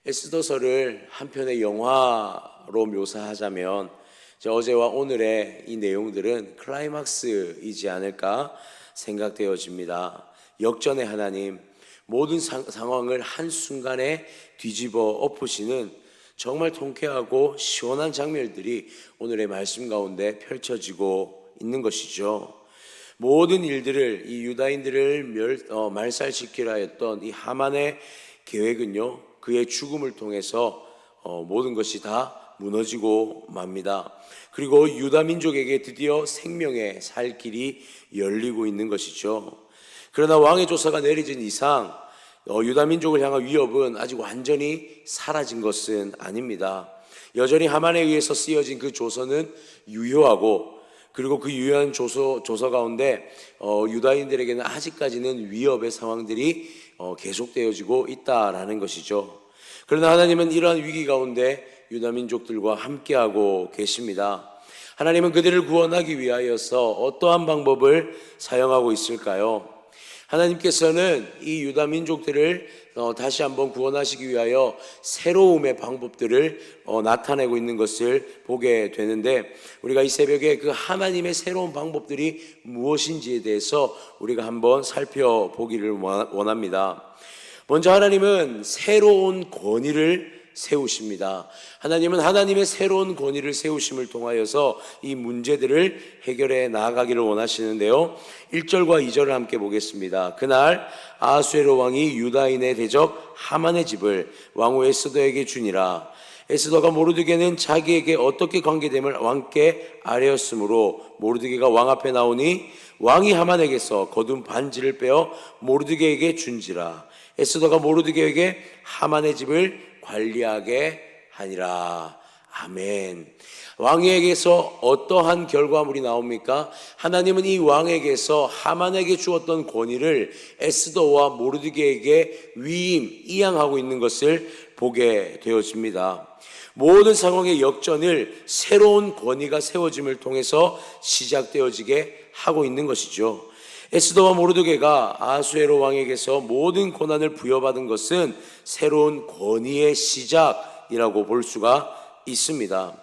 에스더서를 한 편의 영화로 묘사하자면 어제와 오늘의 이 내용들은 클라이막스이지 않을까 생각되어집니다. 역전의 하나님, 모든 상황을 한순간에 뒤집어 엎으시는 정말 통쾌하고 시원한 장면들이 오늘의 말씀 가운데 펼쳐지고 있는 것이죠. 모든 일들을 이 유다인들을 말살시키라 했던 이 하만의 계획은요, 그의 죽음을 통해서 모든 것이 다 무너지고 맙니다. 그리고 유다 민족에게 드디어 생명의 살 길이 열리고 있는 것이죠. 그러나 왕의 조사가 내려진 이상 유다 민족을 향한 위협은 아직 완전히 사라진 것은 아닙니다. 여전히 하만에 의해서 쓰여진 그 조서는 유효하고, 그리고 그 유효한 조서 가운데 유다인들에게는 아직까지는 위협의 상황들이 계속되어지고 있다라는 것이죠. 그러나 하나님은 이러한 위기 가운데 유다 민족들과 함께하고 계십니다. 하나님은 그들을 구원하기 위하여서 어떠한 방법을 사용하고 있을까요? 하나님께서는 이 유다 민족들을 다시 한번 구원하시기 위하여 새로움의 방법들을 나타내고 있는 것을 보게 되는데, 우리가 이 새벽에 그 하나님의 새로운 방법들이 무엇인지에 대해서 우리가 한번 살펴보기를 원합니다. 먼저 하나님은 새로운 권위를 세우십니다. 하나님은 하나님의 새로운 권위를 세우심을 통하여서 이 문제들을 해결해 나아가기를 원하시는데요, 1절과 2절을 함께 보겠습니다. 그날 아하수에로 왕이 유다인의 대적 하만의 집을 왕후 에스더에게 주니라. 에스더가 모르드게는 자기에게 어떻게 관계됨을 왕께 아뢰었으므로 모르드게가 왕 앞에 나오니 왕이 하만에게서 거둔 반지를 빼어 모르드게에게 준지라. 에스더가 모르드게에게 하만의 집을 관리하게 하니라. 아멘. 왕에게서 어떠한 결과물이 나옵니까? 하나님은 이 왕에게서 하만에게 주었던 권위를 에스더와 모르드게에게 이양하고 있는 것을 보게 되어집니다. 모든 상황의 역전을 새로운 권위가 세워짐을 통해서 시작되어지게 하고 있는 것이죠. 에스더와 모르드게가 아하수에로 왕에게서 모든 고난을 부여받은 것은 새로운 권위의 시작이라고 볼 수가 있습니다.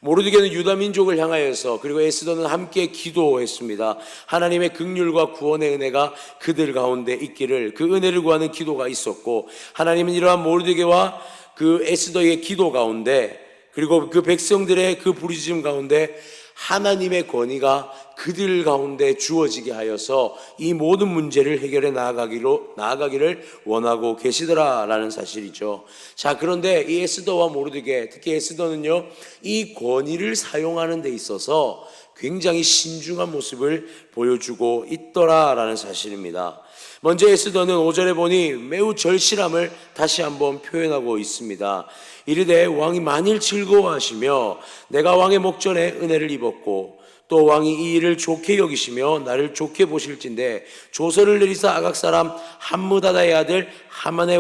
모르드게는 유다 민족을 향하여서, 그리고 에스더는 함께 기도했습니다. 하나님의 긍휼과 구원의 은혜가 그들 가운데 있기를, 그 은혜를 구하는 기도가 있었고, 하나님은 이러한 모르드게와 그 에스더의 기도 가운데, 그리고 그 백성들의 그 부르짖음 가운데 하나님의 권위가 그들 가운데 주어지게 하여서 이 모든 문제를 해결해 나아가기를 원하고 계시더라라는 사실이죠. 자, 그런데 이 에스더와 모르드게, 특히 에스더는요, 이 권위를 사용하는 데 있어서 굉장히 신중한 모습을 보여주고 있더라라는 사실입니다. 먼저 에스더는 5절에 보니 매우 절실함을 다시 한번 표현하고 있습니다. 이르되 왕이 만일 즐거워하시며 내가 왕의 목전에 은혜를 입었고 또 왕이 이 일을 좋게 여기시며 나를 좋게 보실진대 조서를 내리사 아각 사람 함므다다의 아들 하만이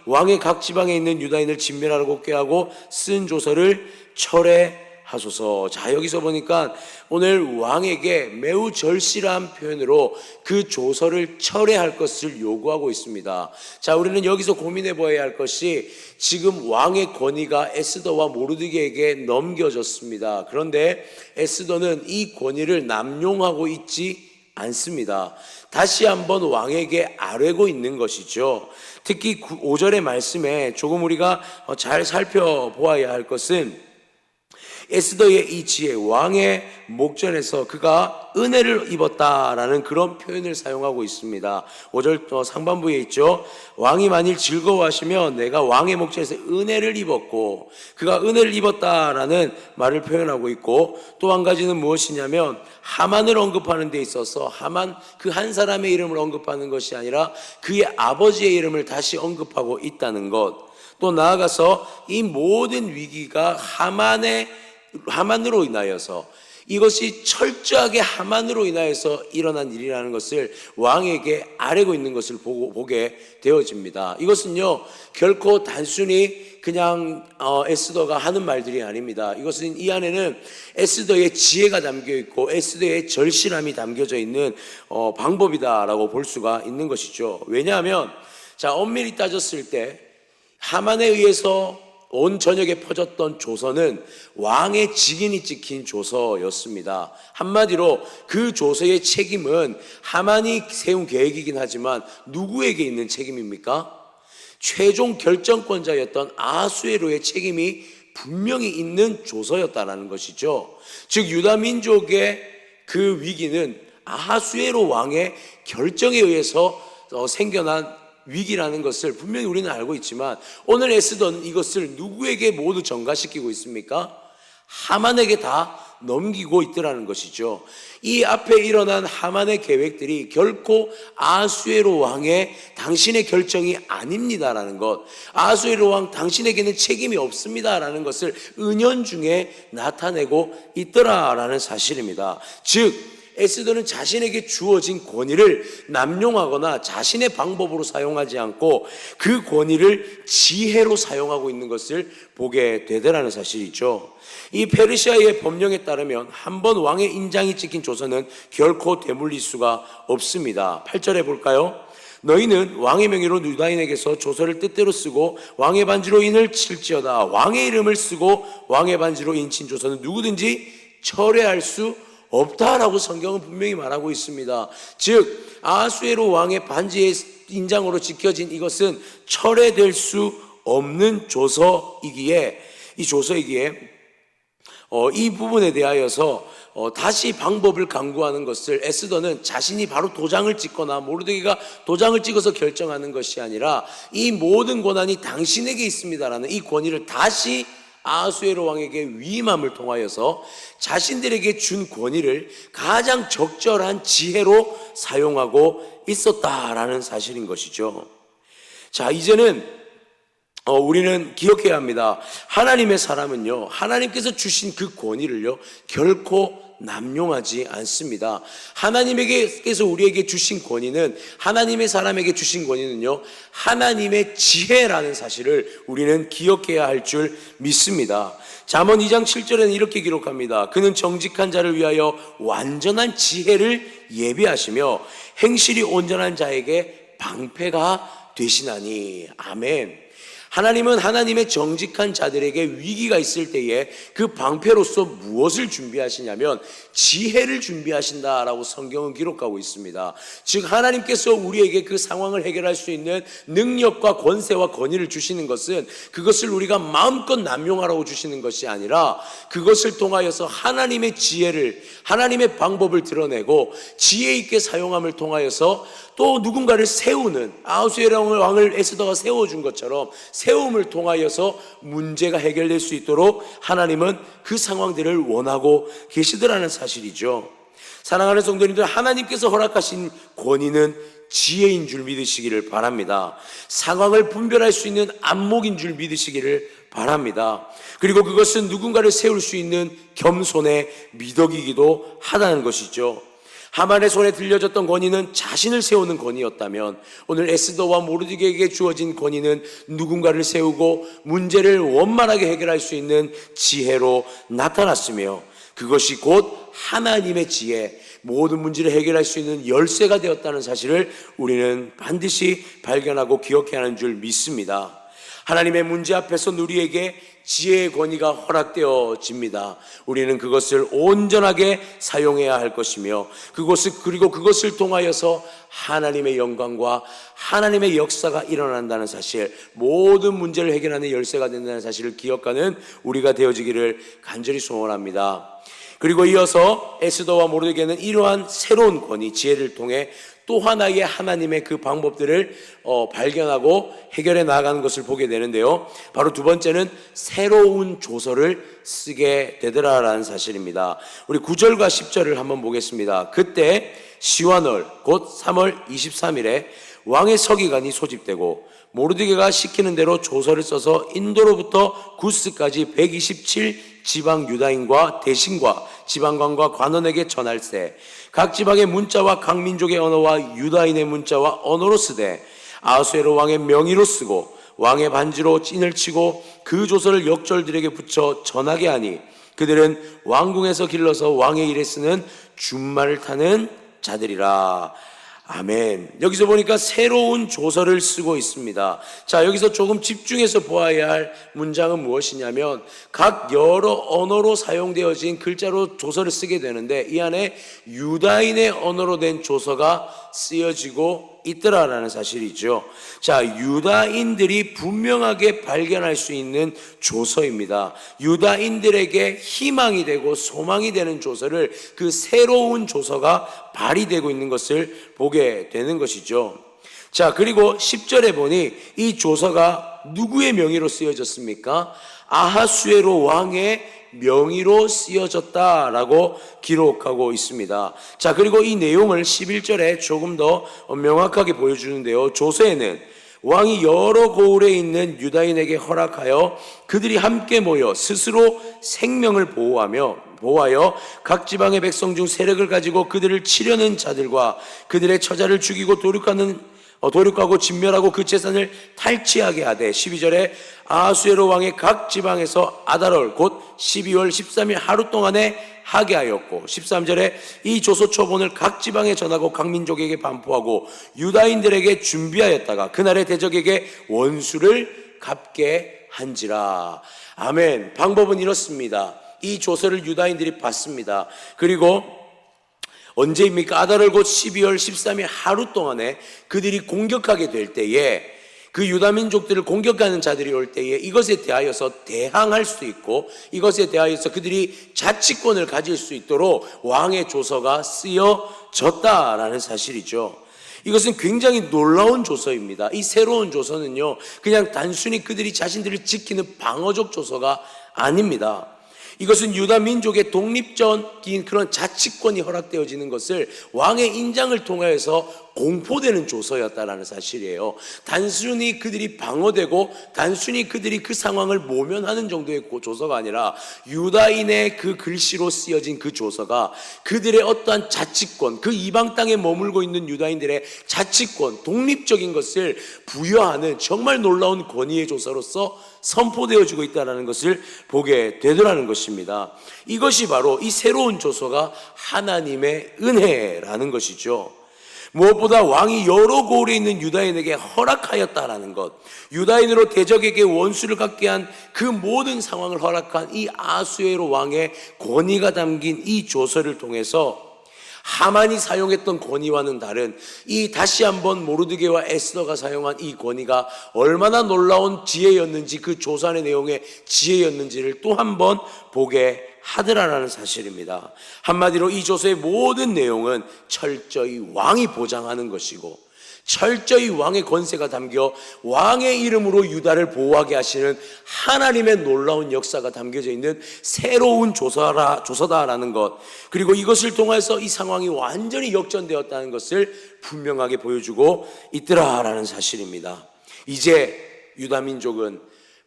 왕의 각 지방에 있는 유다인을 진멸하라고 꾀하고 쓴 조서를 철회하소서. 자, 여기서 보니까 오늘 왕에게 매우 절실한 표현으로 그 조서를 철회할 것을 요구하고 있습니다. 자, 우리는 여기서 고민해 보아야 할 것이, 지금 왕의 권위가 에스더와 모르드게에게 넘겨졌습니다. 그런데 에스더는 이 권위를 남용하고 있지 않습니다. 다시 한번 왕에게 아뢰고 있는 것이죠. 특히 5절의 말씀에 조금 우리가 잘 살펴보아야 할 것은, 에스더의 이 지혜, 왕의 목전에서 그가 은혜를 입었다라는 그런 표현을 사용하고 있습니다. 5절 상반부에 있죠. 왕이 만일 즐거워하시면 내가 왕의 목전에서 은혜를 입었고, 그가 은혜를 입었다라는 말을 표현하고 있고, 또 한 가지는 무엇이냐면 하만을 언급하는 데 있어서 하만 그 한 사람의 이름을 언급하는 것이 아니라 그의 아버지의 이름을 다시 언급하고 있다는 것, 또 나아가서 이 모든 위기가 하만으로 인하여서, 이것이 철저하게 하만으로 인하여서 일어난 일이라는 것을 왕에게 아뢰고 있는 것을 보게 되어집니다. 이것은요, 결코 단순히 그냥 에스더가 하는 말들이 아닙니다. 이것은 이 안에는 에스더의 지혜가 담겨 있고 에스더의 절실함이 담겨져 있는 방법이다라고 볼 수가 있는 것이죠. 왜냐하면 자, 엄밀히 따졌을 때 하만에 의해서 온 전역에 퍼졌던 조서는 왕의 직인이 찍힌 조서였습니다. 한마디로 그 조서의 책임은 하만이 세운 계획이긴 하지만 누구에게 있는 책임입니까? 최종 결정권자였던 아하수에로의 책임이 분명히 있는 조서였다라는 것이죠. 즉 유다 민족의 그 위기는 아하수에로 왕의 결정에 의해서 생겨난 위기라는 것을 분명히 우리는 알고 있지만 오늘 에스더는 이것을 누구에게 모두 전가시키고 있습니까? 하만에게 다 넘기고 있더라는 것이죠. 이 앞에 일어난 하만의 계획들이 결코 아하수에로 왕의 당신의 결정이 아닙니다라는 것, 아하수에로 왕 당신에게는 책임이 없습니다라는 것을 은연중에 나타내고 있더라라는 사실입니다. 즉 에스더는 자신에게 주어진 권위를 남용하거나 자신의 방법으로 사용하지 않고 그 권위를 지혜로 사용하고 있는 것을 보게 되더라는 사실이죠. 이 페르시아의 법령에 따르면 한 번 왕의 인장이 찍힌 조서는 결코 되물릴 수가 없습니다. 8절에 볼까요? 너희는 왕의 명의로 유다인에게서 조서를 뜻대로 쓰고 왕의 반지로 인을 칠지어다. 왕의 이름을 쓰고 왕의 반지로 인친 조서는 누구든지 철회할 수 없다라고 성경은 분명히 말하고 있습니다. 즉 아하수에로 왕의 반지의 인장으로 지켜진 이것은 철회될 수 없는 조서이기에 이 부분에 대하여서 다시 방법을 강구하는 것을 에스더는 자신이 바로 도장을 찍거나 모르드게가 도장을 찍어서 결정하는 것이 아니라 이 모든 권한이 당신에게 있습니다라는 이 권위를 다시 아하수에로 왕에게 위임함을 통하여서 자신들에게 준 권위를 가장 적절한 지혜로 사용하고 있었다라는 사실인 것이죠. 자, 이제는 우리는 기억해야 합니다. 하나님의 사람은요, 하나님께서 주신 그 권위를요 결코 남용하지 않습니다. 하나님께서 우리에게 주신 권위는, 하나님의 사람에게 주신 권위는요 하나님의 지혜라는 사실을 우리는 기억해야 할 줄 믿습니다. 잠언 2장 7절에는 이렇게 기록합니다. 그는 정직한 자를 위하여 완전한 지혜를 예비하시며 행실이 온전한 자에게 방패가 되시나니. 아멘. 하나님은 하나님의 정직한 자들에게 위기가 있을 때에 그 방패로서 무엇을 준비하시냐면 지혜를 준비하신다라고 성경은 기록하고 있습니다. 즉 하나님께서 우리에게 그 상황을 해결할 수 있는 능력과 권세와 권위를 주시는 것은 그것을 우리가 마음껏 남용하라고 주시는 것이 아니라 그것을 통하여서 하나님의 지혜를, 하나님의 방법을 드러내고 지혜 있게 사용함을 통하여서 또 누군가를 세우는, 아하수에로 왕을 에스더가 세워준 것처럼 세움을 통하여서 문제가 해결될 수 있도록 하나님은 그 상황들을 원하고 계시더라는 사실이죠. 사랑하는 성도님들, 하나님께서 허락하신 권위는 지혜인 줄 믿으시기를 바랍니다. 상황을 분별할 수 있는 안목인 줄 믿으시기를 바랍니다. 그리고 그것은 누군가를 세울 수 있는 겸손의 미덕이기도 하다는 것이죠. 하만의 손에 들려졌던 권위는 자신을 세우는 권위였다면 오늘 에스더와 모르드게에게 주어진 권위는 누군가를 세우고 문제를 원만하게 해결할 수 있는 지혜로 나타났으며 그것이 곧 하나님의 지혜, 모든 문제를 해결할 수 있는 열쇠가 되었다는 사실을 우리는 반드시 발견하고 기억해야 하는 줄 믿습니다. 하나님의 문제 앞에서 우리에게 지혜의 권위가 허락되어집니다. 우리는 그것을 온전하게 사용해야 할 것이며 그리고 그것을 통하여서 하나님의 영광과 하나님의 역사가 일어난다는 사실, 모든 문제를 해결하는 열쇠가 된다는 사실을 기억하는 우리가 되어지기를 간절히 소원합니다. 그리고 이어서 에스더와 모르드게는 이러한 새로운 권위, 지혜를 통해 또 하나의 하나님의 그 방법들을 발견하고 해결해 나가는 것을 보게 되는데요. 바로 두 번째는 새로운 조서를 쓰게 되더라라는 사실입니다. 우리 9절과 10절을 한번 보겠습니다. 그때 시완월 곧 3월 23일에 왕의 서기관이 소집되고 모르드게가 시키는 대로 조서를 써서 인도로부터 구스까지 127 지방 유다인과 대신과 지방관과 관원에게 전할세. 각 지방의 문자와 각 민족의 언어와 유다인의 문자와 언어로 쓰되 아하수에로 왕의 명의로 쓰고 왕의 반지로 찐을 치고 그 조서를 역졸들에게 붙여 전하게 하니 그들은 왕궁에서 길러서 왕의 일에 쓰는 준말을 타는 자들이라. 아멘. 여기서 보니까 새로운 조서를 쓰고 있습니다. 자, 여기서 조금 집중해서 보아야 할 문장은 무엇이냐면 각 여러 언어로 사용되어진 글자로 조서를 쓰게 되는데 이 안에 유다인의 언어로 된 조서가 쓰여지고 있더라라는 사실이죠. 자, 유다인들이 분명하게 발견할 수 있는 조서입니다. 유다인들에게 희망이 되고 소망이 되는 조서를 그 새로운 조서가 발휘되고 있는 것을 보게 되는 것이죠. 자, 그리고 10절에 보니 이 조서가 누구의 명의로 쓰여졌습니까? 아하수에로 왕의 명의로 쓰여졌다라고 기록하고 있습니다. 자, 그리고 이 내용을 11절에 조금 더 명확하게 보여주는데요. 조서에는 왕이 여러 고을에 있는 유다인에게 허락하여 그들이 함께 모여 스스로 생명을 보호하여 각 지방의 백성 중 세력을 가지고 그들을 치려는 자들과 그들의 처자를 죽이고 도륙하고 진멸하고 그 재산을 탈취하게 하되 12절에 아하수에로 왕의 각 지방에서 아달월 곧 12월 13일 하루 동안에 하게 하였고 13절에 이 조서 초본을 각 지방에 전하고 각 민족에게 반포하고 유다인들에게 준비하였다가 그날의 대적에게 원수를 갚게 한지라. 아멘. 방법은 이렇습니다. 이 조서를 유다인들이 받습니다. 그리고 언제입니까? 아달월 곧 12월 13일 하루 동안에 그들이 공격하게 될 때에 그 유다 민족들을 공격하는 자들이 올 때에 이것에 대하여서 대항할 수 있고 이것에 대하여서 그들이 자치권을 가질 수 있도록 왕의 조서가 쓰여졌다라는 사실이죠. 이것은 굉장히 놀라운 조서입니다. 이 새로운 조서는요, 그냥 단순히 그들이 자신들을 지키는 방어적 조서가 아닙니다. 이것은 유다 민족의 독립적인 그런 자치권이 허락되어지는 것을 왕의 인장을 통해서 공포되는 조서였다라는 사실이에요. 단순히 그들이 방어되고 단순히 그들이 그 상황을 모면하는 정도의 조서가 아니라 유다인의 그 글씨로 쓰여진 그 조서가 그들의 어떠한 자치권, 그 이방 땅에 머물고 있는 유다인들의 자치권, 독립적인 것을 부여하는 정말 놀라운 권위의 조서로서 선포되어지고 있다는 것을 보게 되더라는 것입니다. 이것이 바로 이 새로운 조서가 하나님의 은혜라는 것이죠. 무엇보다 왕이 여러 고을에 있는 유다인에게 허락하였다라는 것, 유다인으로 대적에게 원수를 갖게 한 그 모든 상황을 허락한 이 아수에로 왕의 권위가 담긴 이 조서를 통해서 하만이 사용했던 권위와는 다른 이 다시 한번 모르드게와 에스더가 사용한 이 권위가 얼마나 놀라운 지혜였는지, 그 조산의 내용의 지혜였는지를 또 한 번 보게 하더라라는 사실입니다. 한마디로 이 조서의 모든 내용은 철저히 왕이 보장하는 것이고 철저히 왕의 권세가 담겨 왕의 이름으로 유다를 보호하게 하시는 하나님의 놀라운 역사가 담겨져 있는 새로운 조서다라는 것, 그리고 이것을 통해서 이 상황이 완전히 역전되었다는 것을 분명하게 보여주고 있더라라는 사실입니다. 이제 유다 민족은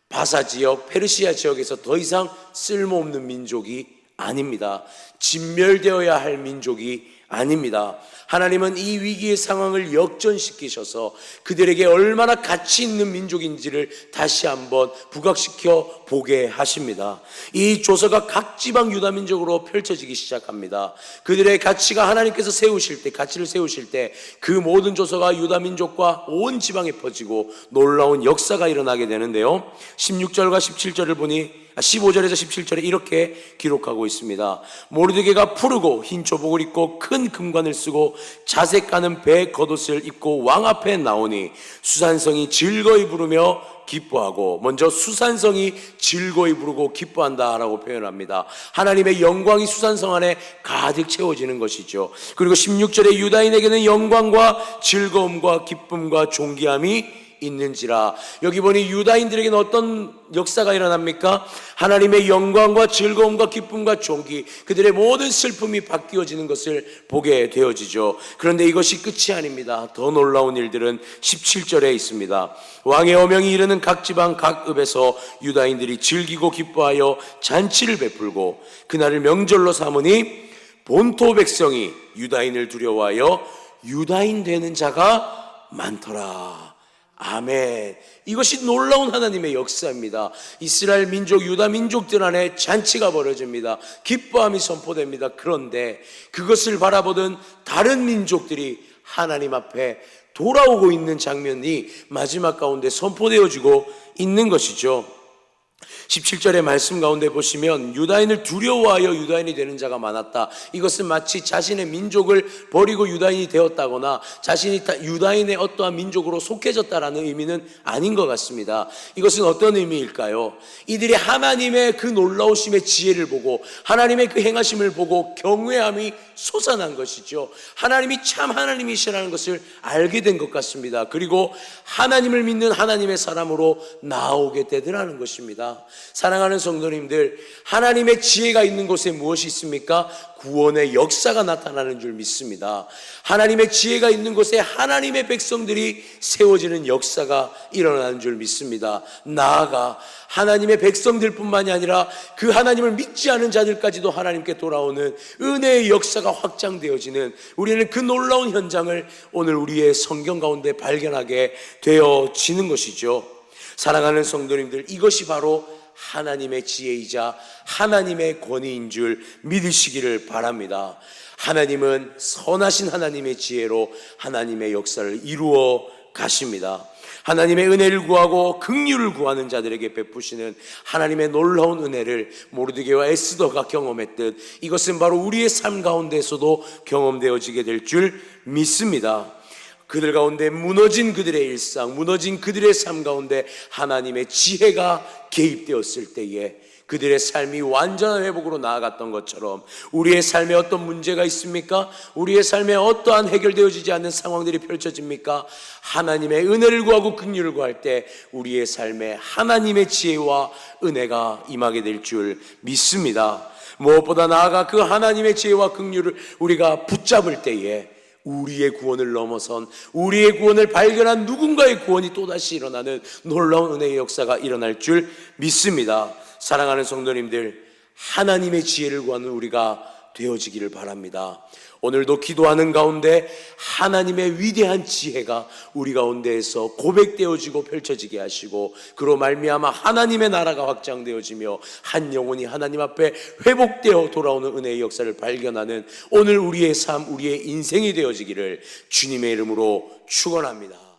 바사 지역, 페르시아 지역에서 더 이상 쓸모없는 민족이 아닙니다. 진멸되어야 할 민족이 아닙니다. 하나님은 이 위기의 상황을 역전시키셔서 그들에게 얼마나 가치 있는 민족인지를 다시 한번 부각시켜 보게 하십니다. 이 조서가 각 지방 유다 민족으로 펼쳐지기 시작합니다. 그들의 가치가 하나님께서 세우실 때, 가치를 세우실 때 그 모든 조서가 유다 민족과 온 지방에 퍼지고 놀라운 역사가 일어나게 되는데요, 16절과 17절을 보니 15절에서 17절에 이렇게 기록하고 있습니다. 모르드게가 푸르고 흰 조복을 입고 큰 금관을 쓰고 자색 가는 배 겉옷을 입고 왕 앞에 나오니 수산성이 즐거이 부르며 기뻐하고, 먼저 수산성이 즐거이 부르고 기뻐한다라고 표현합니다. 하나님의 영광이 수산성 안에 가득 채워지는 것이죠. 그리고 16절에 유다인에게는 영광과 즐거움과 기쁨과 존귀함이 있는지라. 여기 보니 유다인들에게는 어떤 역사가 일어납니까? 하나님의 영광과 즐거움과 기쁨과 존귀, 그들의 모든 슬픔이 바뀌어지는 것을 보게 되어지죠. 그런데 이것이 끝이 아닙니다. 더 놀라운 일들은 17절에 있습니다. 왕의 어명이 이르는 각 지방 각 읍에서 유다인들이 즐기고 기뻐하여 잔치를 베풀고 그날을 명절로 삼으니 본토 백성이 유다인을 두려워하여 유다인 되는 자가 많더라. 아멘. 이것이 놀라운 하나님의 역사입니다. 이스라엘 민족, 유다 민족들 안에 잔치가 벌어집니다. 기뻐함이 선포됩니다. 그런데 그것을 바라보던 다른 민족들이 하나님 앞에 돌아오고 있는 장면이 마지막 가운데 선포되어지고 있는 것이죠. 17절의 말씀 가운데 보시면 유다인을 두려워하여 유다인이 되는 자가 많았다. 이것은 마치 자신의 민족을 버리고 유다인이 되었다거나 자신이 유다인의 어떠한 민족으로 속해졌다라는 의미는 아닌 것 같습니다. 이것은 어떤 의미일까요? 이들이 하나님의 그 놀라우심의 지혜를 보고 하나님의 그 행하심을 보고 경외함이 솟아난 것이죠. 하나님이 참 하나님이시라는 것을 알게 된 것 같습니다. 그리고 하나님을 믿는 하나님의 사람으로 나오게 되더라는 것입니다. 사랑하는 성도님들, 하나님의 지혜가 있는 곳에 무엇이 있습니까? 구원의 역사가 나타나는 줄 믿습니다. 하나님의 지혜가 있는 곳에 하나님의 백성들이 세워지는 역사가 일어나는 줄 믿습니다. 나아가 하나님의 백성들뿐만이 아니라 그 하나님을 믿지 않은 자들까지도 하나님께 돌아오는 은혜의 역사가 확장되어지는, 우리는 그 놀라운 현장을 오늘 우리의 성경 가운데 발견하게 되어지는 것이죠. 사랑하는 성도님들, 이것이 바로 하나님의 지혜이자 하나님의 권위인 줄 믿으시기를 바랍니다. 하나님은 선하신 하나님의 지혜로 하나님의 역사를 이루어 가십니다. 하나님의 은혜를 구하고 긍휼을 구하는 자들에게 베푸시는 하나님의 놀라운 은혜를 모르드게와 에스더가 경험했듯 이것은 바로 우리의 삶 가운데서도 경험되어지게 될 줄 믿습니다. 그들 가운데 무너진 그들의 일상, 무너진 그들의 삶 가운데 하나님의 지혜가 개입되었을 때에 그들의 삶이 완전한 회복으로 나아갔던 것처럼 우리의 삶에 어떤 문제가 있습니까? 우리의 삶에 어떠한 해결되어지지 않는 상황들이 펼쳐집니까? 하나님의 은혜를 구하고 긍휼을 구할 때 우리의 삶에 하나님의 지혜와 은혜가 임하게 될 줄 믿습니다. 무엇보다 나아가 그 하나님의 지혜와 긍휼을 우리가 붙잡을 때에 우리의 구원을 넘어선, 우리의 구원을 발견한 누군가의 구원이 또다시 일어나는 놀라운 은혜의 역사가 일어날 줄 믿습니다. 사랑하는 성도님들, 하나님의 지혜를 구하는 우리가 되어지기를 바랍니다. 오늘도 기도하는 가운데 하나님의 위대한 지혜가 우리 가운데에서 고백되어지고 펼쳐지게 하시고, 그로 말미암아 하나님의 나라가 확장되어지며 한 영혼이 하나님 앞에 회복되어 돌아오는 은혜의 역사를 발견하는 오늘 우리의 삶, 우리의 인생이 되어지기를 주님의 이름으로 축원합니다.